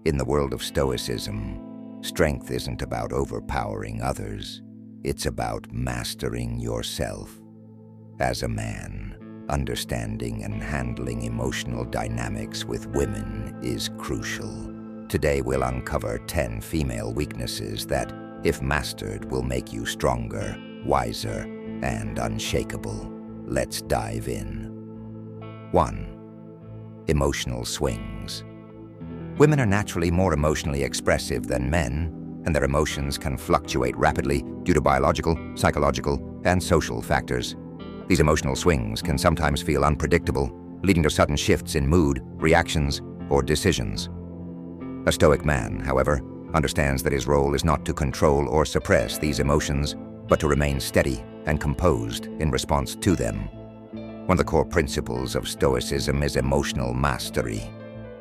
In the world of Stoicism, strength isn't about overpowering others. It's about mastering yourself. As a man, understanding and handling emotional dynamics with women is crucial. Today we'll uncover 10 female weaknesses that, if mastered, will make you stronger, wiser, and unshakable. Let's dive in. 1. Emotional swings. Women are naturally more emotionally expressive than men, and their emotions can fluctuate rapidly due to biological, psychological, and social factors. These emotional swings can sometimes feel unpredictable, leading to sudden shifts in mood, reactions, or decisions. A Stoic man, however, understands that his role is not to control or suppress these emotions, but to remain steady and composed in response to them. One of the core principles of Stoicism is emotional mastery,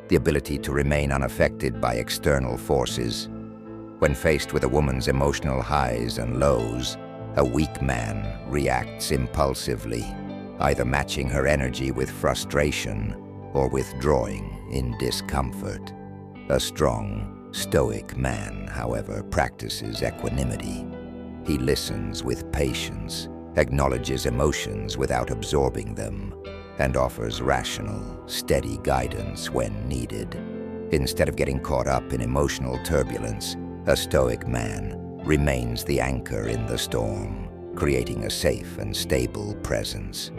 the ability to remain unaffected by external forces. When faced with a woman's emotional highs and lows, a weak man reacts impulsively, either matching her energy with frustration or withdrawing in discomfort. A strong, stoic man, however, practices equanimity. He listens with patience, acknowledges emotions without absorbing them, and offers rational, steady guidance when needed. Instead of getting caught up in emotional turbulence, a Stoic man remains the anchor in the storm, creating a safe and stable presence.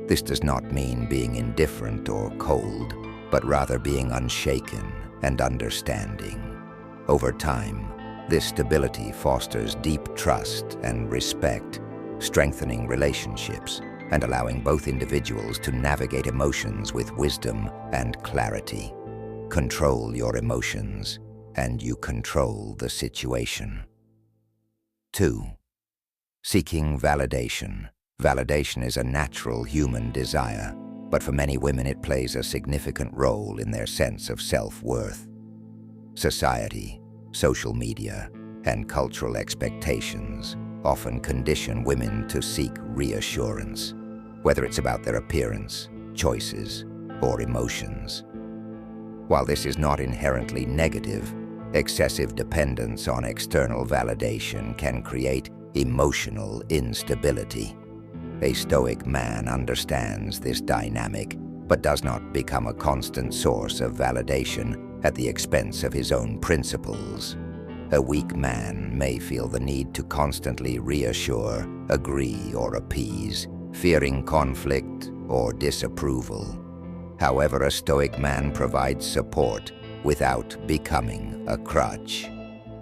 This does not mean being indifferent or cold, but rather being unshaken and understanding. Over time, this stability fosters deep trust and respect, strengthening relationships and allowing both individuals to navigate emotions with wisdom and clarity. Control your emotions, and you control the situation. 2. Seeking validation. Validation is a natural human desire, but for many women it plays a significant role in their sense of self-worth. Society, social media, and cultural expectations often condition women to seek reassurance, whether it's about their appearance, choices, or emotions. While this is not inherently negative, excessive dependence on external validation can create emotional instability. A Stoic man understands this dynamic, but does not become a constant source of validation at the expense of his own principles. A weak man may feel the need to constantly reassure, agree, or appease, fearing conflict or disapproval. However, a Stoic man provides support without becoming a crutch.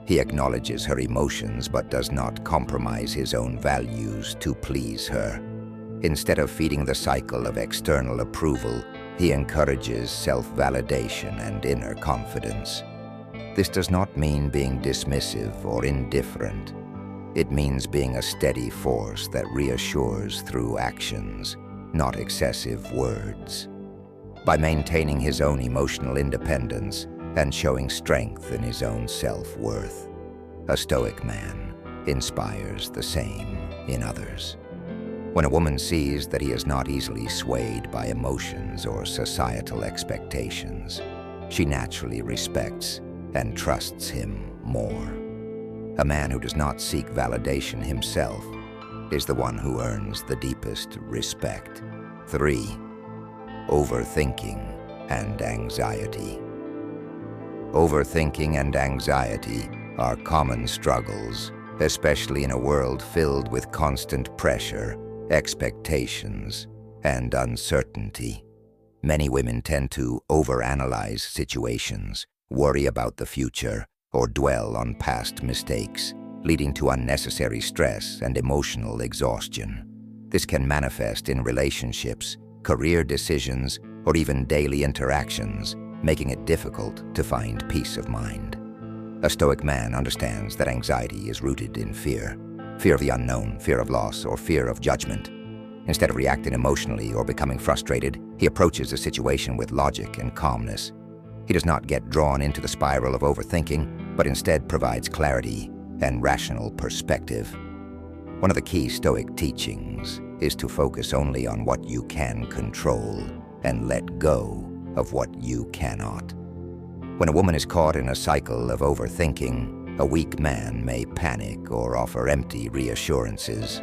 He acknowledges her emotions but does not compromise his own values to please her. Instead of feeding the cycle of external approval, he encourages self-validation and inner confidence. This does not mean being dismissive or indifferent. It means being a steady force that reassures through actions, not excessive words. By maintaining his own emotional independence and showing strength in his own self-worth, a Stoic man inspires the same in others. When a woman sees that he is not easily swayed by emotions or societal expectations, she naturally respects and trusts him more. A man who does not seek validation himself is the one who earns the deepest respect. 3. Overthinking and anxiety. Overthinking and anxiety are common struggles, especially in a world filled with constant pressure, expectations, and uncertainty. Many women tend to overanalyze situations, worry about the future, or dwell on past mistakes, leading to unnecessary stress and emotional exhaustion. This can manifest in relationships, career decisions, or even daily interactions, making it difficult to find peace of mind. A Stoic man understands that anxiety is rooted in fear. Fear of the unknown, fear of loss, or fear of judgment. Instead of reacting emotionally or becoming frustrated, he approaches a situation with logic and calmness. He does not get drawn into the spiral of overthinking, but instead provides clarity and rational perspective. One of the key Stoic teachings is to focus only on what you can control and let go of what you cannot. When a woman is caught in a cycle of overthinking, a weak man may panic or offer empty reassurances.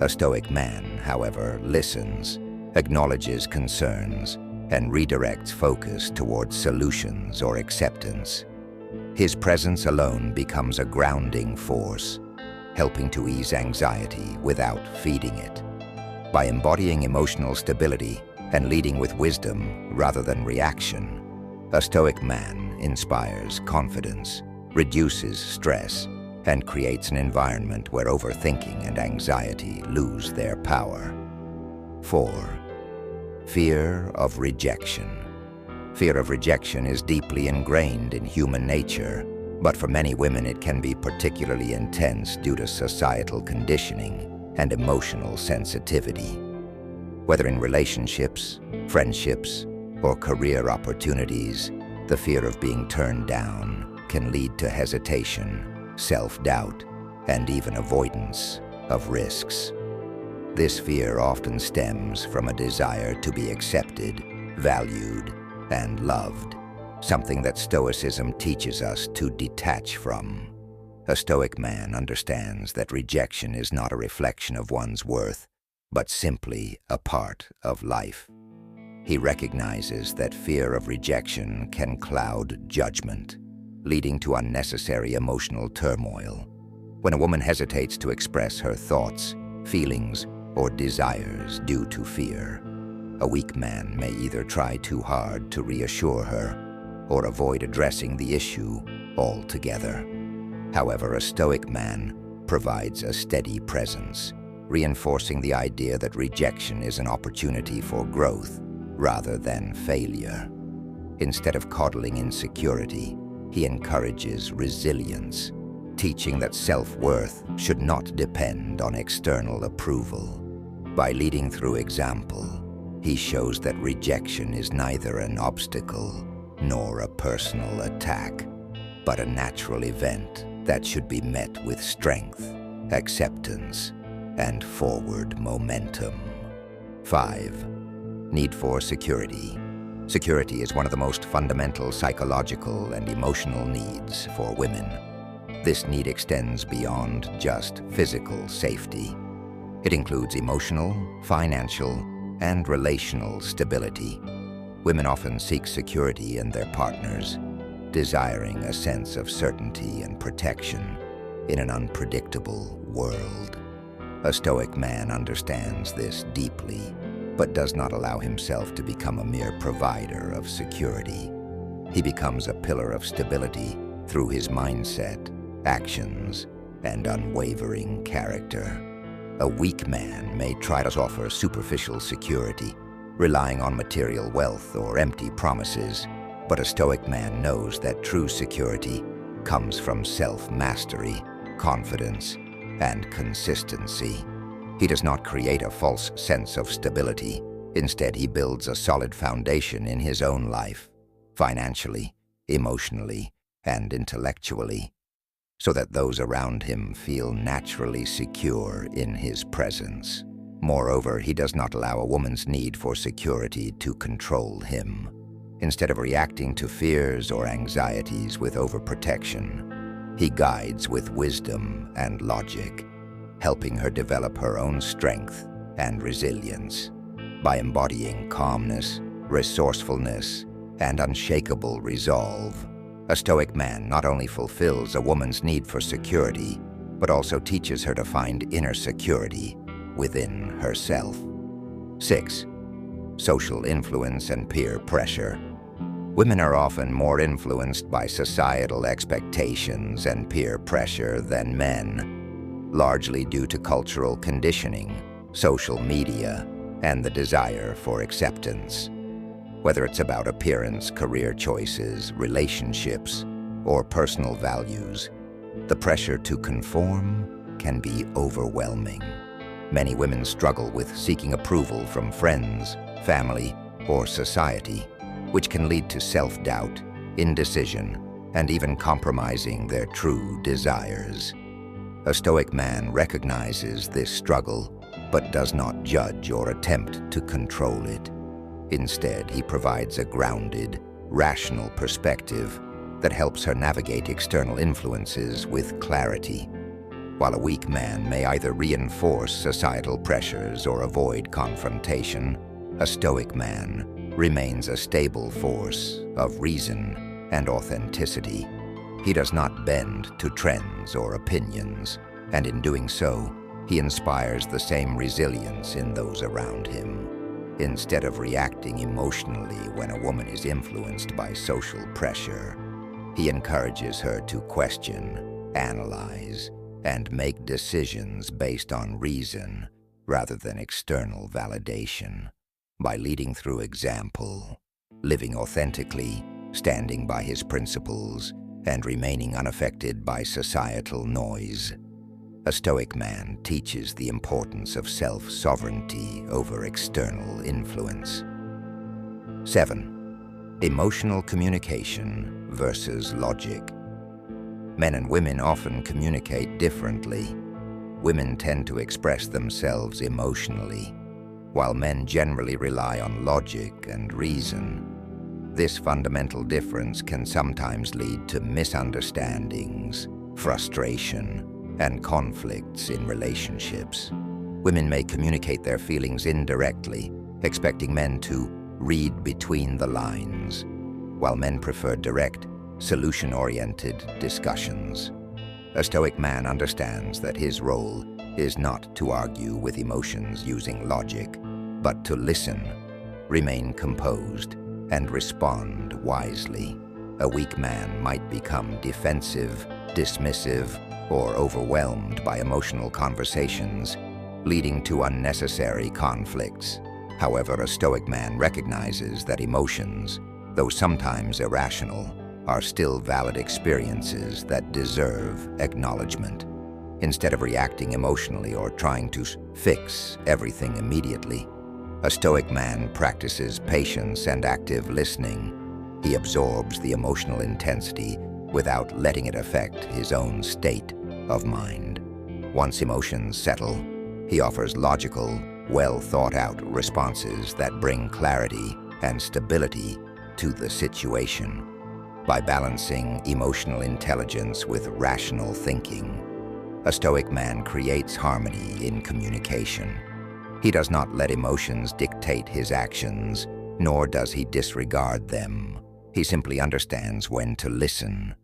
A Stoic man, however, listens, acknowledges concerns, and redirects focus towards solutions or acceptance. His presence alone becomes a grounding force, helping to ease anxiety without feeding it. By embodying emotional stability and leading with wisdom rather than reaction, a Stoic man inspires confidence, reduces stress, and creates an environment where overthinking and anxiety lose their power. 4. Fear of rejection. Fear of rejection is deeply ingrained in human nature, but for many women it can be particularly intense due to societal conditioning and emotional sensitivity. Whether in relationships, friendships, or career opportunities, the fear of being turned down can lead to hesitation, self-doubt, and even avoidance of risks. This fear often stems from a desire to be accepted, valued, and loved, something that Stoicism teaches us to detach from. A Stoic man understands that rejection is not a reflection of one's worth, but simply a part of life. He recognizes that fear of rejection can cloud judgment, leading to unnecessary emotional turmoil. When a woman hesitates to express her thoughts, feelings, or desires due to fear, a weak man may either try too hard to reassure her or avoid addressing the issue altogether. However, a Stoic man provides a steady presence, reinforcing the idea that rejection is an opportunity for growth rather than failure. Instead of coddling insecurity, he encourages resilience, teaching that self-worth should not depend on external approval. By leading through example, he shows that rejection is neither an obstacle nor a personal attack, but a natural event that should be met with strength, acceptance, and forward momentum. 5. Need for security. Security is one of the most fundamental psychological and emotional needs for women. This need extends beyond just physical safety. It includes emotional, financial, and relational stability. Women often seek security in their partners, desiring a sense of certainty and protection in an unpredictable world. A Stoic man understands this deeply, but does not allow himself to become a mere provider of security. He becomes a pillar of stability through his mindset, actions, and unwavering character. A weak man may try to offer superficial security, relying on material wealth or empty promises, but a Stoic man knows that true security comes from self-mastery, confidence, and consistency. He does not create a false sense of stability. Instead, he builds a solid foundation in his own life, financially, emotionally, and intellectually, so that those around him feel naturally secure in his presence. Moreover, he does not allow a woman's need for security to control him. Instead of reacting to fears or anxieties with overprotection, he guides with wisdom and logic, helping her develop her own strength and resilience. By embodying calmness, resourcefulness, and unshakable resolve, a Stoic man not only fulfills a woman's need for security, but also teaches her to find inner security within herself. 6. Social influence and peer pressure. Women are often more influenced by societal expectations and peer pressure than men, largely due to cultural conditioning, social media, and the desire for acceptance. Whether it's about appearance, career choices, relationships, or personal values, the pressure to conform can be overwhelming. Many women struggle with seeking approval from friends, family, or society, which can lead to self-doubt, indecision, and even compromising their true desires. A Stoic man recognizes this struggle, but does not judge or attempt to control it. Instead, he provides a grounded, rational perspective that helps her navigate external influences with clarity. While a weak man may either reinforce societal pressures or avoid confrontation, a Stoic man remains a stable force of reason and authenticity. He does not bend to trends or opinions, and in doing so, he inspires the same resilience in those around him. Instead of reacting emotionally when a woman is influenced by social pressure, he encourages her to question, analyze, and make decisions based on reason rather than external validation. By leading through example, living authentically, standing by his principles, and remaining unaffected by societal noise, a Stoic man teaches the importance of self-sovereignty over external influence. 7. Emotional communication versus logic. Men and women often communicate differently. Women tend to express themselves emotionally, while men generally rely on logic and reason. This fundamental difference can sometimes lead to misunderstandings, frustration, and conflicts in relationships. Women may communicate their feelings indirectly, expecting men to read between the lines, while men prefer direct, solution-oriented discussions. A Stoic man understands that his role is not to argue with emotions using logic, but to listen, remain composed, and respond wisely. A weak man might become defensive, dismissive, or overwhelmed by emotional conversations, leading to unnecessary conflicts. However, a Stoic man recognizes that emotions, though sometimes irrational, are still valid experiences that deserve acknowledgement. Instead of reacting emotionally or trying to fix everything immediately, a Stoic man practices patience and active listening. He absorbs the emotional intensity without letting it affect his own state of mind. Once emotions settle, he offers logical, well-thought-out responses that bring clarity and stability to the situation. By balancing emotional intelligence with rational thinking, a Stoic man creates harmony in communication. He does not let emotions dictate his actions, nor does he disregard them. He simply understands when to listen,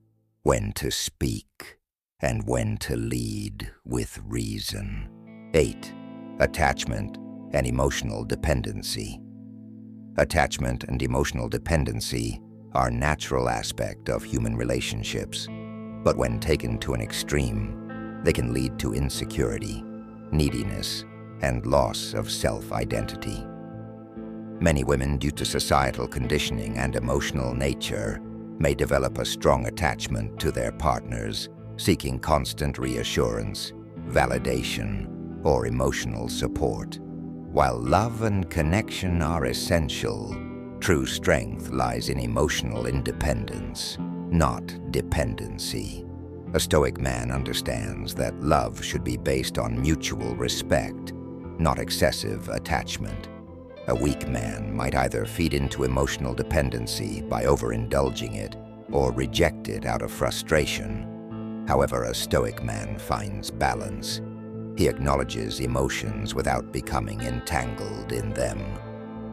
when to speak, and when to lead with reason. 8. Attachment and emotional dependency. Attachment and emotional dependency are a natural aspect of human relationships, but when taken to an extreme, they can lead to insecurity, neediness, and loss of self-identity. Many women, due to societal conditioning and emotional nature, may develop a strong attachment to their partners, seeking constant reassurance, validation, or emotional support. While love and connection are essential, true strength lies in emotional independence, not dependency. A Stoic man understands that love should be based on mutual respect, not excessive attachment. A weak man might either feed into emotional dependency by overindulging it or reject it out of frustration. However, a Stoic man finds balance. He acknowledges emotions without becoming entangled in them.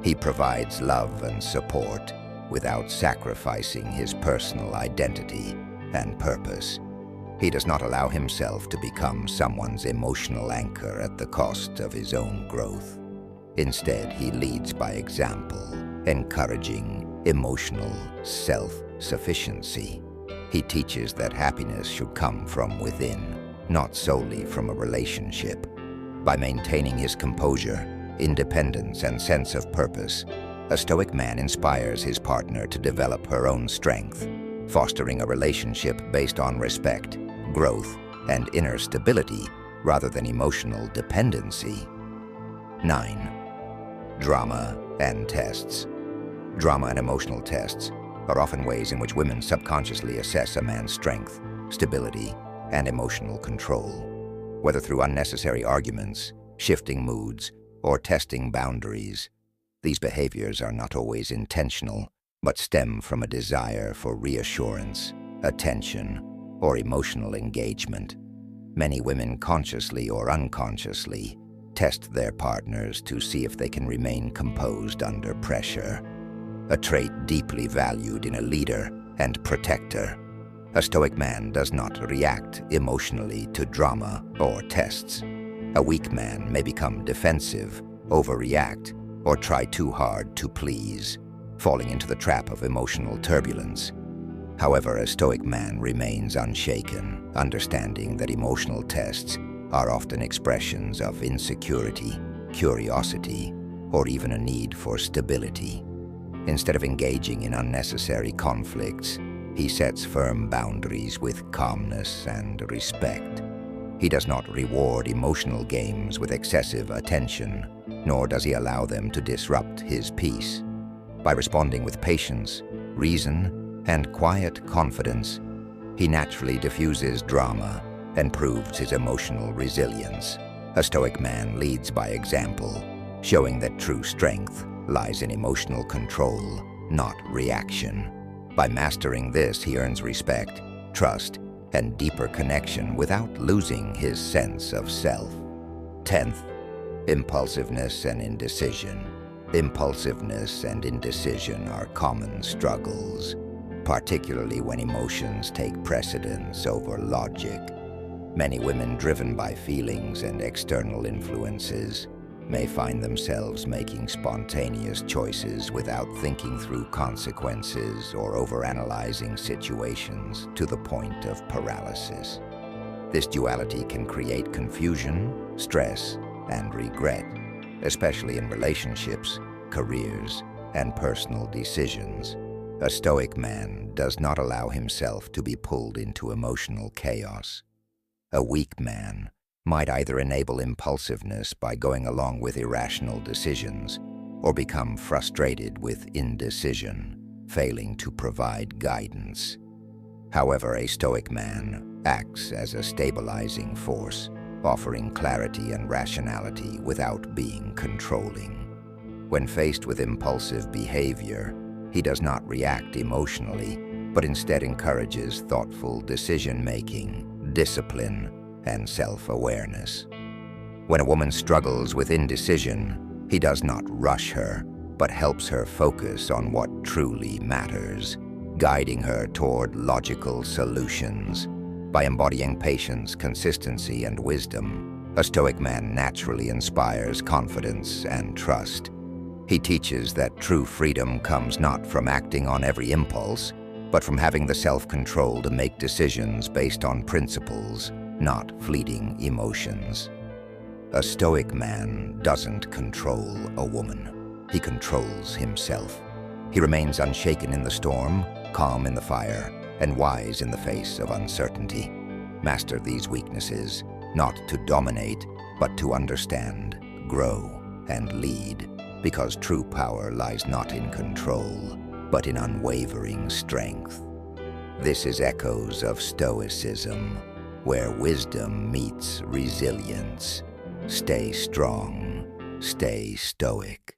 He provides love and support without sacrificing his personal identity and purpose. He does not allow himself to become someone's emotional anchor at the cost of his own growth. Instead, he leads by example, encouraging emotional self-sufficiency. He teaches that happiness should come from within, not solely from a relationship. By maintaining his composure, independence, and sense of purpose, a Stoic man inspires his partner to develop her own strength, fostering a relationship based on respect, growth, and inner stability rather than emotional dependency. 9. Drama and tests. Drama and emotional tests are often ways in which women subconsciously assess a man's strength, stability, and emotional control. Whether through unnecessary arguments, shifting moods, or testing boundaries, these behaviors are not always intentional, but stem from a desire for reassurance, attention, or emotional engagement. Many women consciously or unconsciously test their partners to see if they can remain composed under pressure, a trait deeply valued in a leader and protector. A Stoic man does not react emotionally to drama or tests. A weak man may become defensive, overreact, or try too hard to please, falling into the trap of emotional turbulence. However, a Stoic man remains unshaken, understanding that emotional tests are often expressions of insecurity, curiosity, or even a need for stability. Instead of engaging in unnecessary conflicts, he sets firm boundaries with calmness and respect. He does not reward emotional games with excessive attention, nor does he allow them to disrupt his peace. By responding with patience, reason, and quiet confidence, he naturally diffuses drama and proves his emotional resilience. A Stoic man leads by example, showing that true strength lies in emotional control, not reaction. By mastering this, he earns respect, trust, and deeper connection without losing his sense of self. 10th, impulsiveness and indecision. Impulsiveness and indecision are common struggles, particularly when emotions take precedence over logic. Many women driven by feelings and external influences may find themselves making spontaneous choices without thinking through consequences or overanalyzing situations to the point of paralysis. This duality can create confusion, stress, and regret, especially in relationships, careers, and personal decisions. A Stoic man does not allow himself to be pulled into emotional chaos. A weak man might either enable impulsiveness by going along with irrational decisions or become frustrated with indecision, failing to provide guidance. However, a Stoic man acts as a stabilizing force, offering clarity and rationality without being controlling. When faced with impulsive behavior, he does not react emotionally, but instead encourages thoughtful decision-making, discipline, and self-awareness. When a woman struggles with indecision, he does not rush her, but helps her focus on what truly matters, guiding her toward logical solutions. By embodying patience, consistency, and wisdom, a Stoic man naturally inspires confidence and trust. He teaches that true freedom comes not from acting on every impulse, but from having the self-control to make decisions based on principles, not fleeting emotions. A Stoic man doesn't control a woman. He controls himself. He remains unshaken in the storm, calm in the fire, and wise in the face of uncertainty. Master these weaknesses, not to dominate, but to understand, grow, and lead, because true power lies not in control, but in unwavering strength. This is Echoes of Stoicism, where wisdom meets resilience. Stay strong, stay stoic.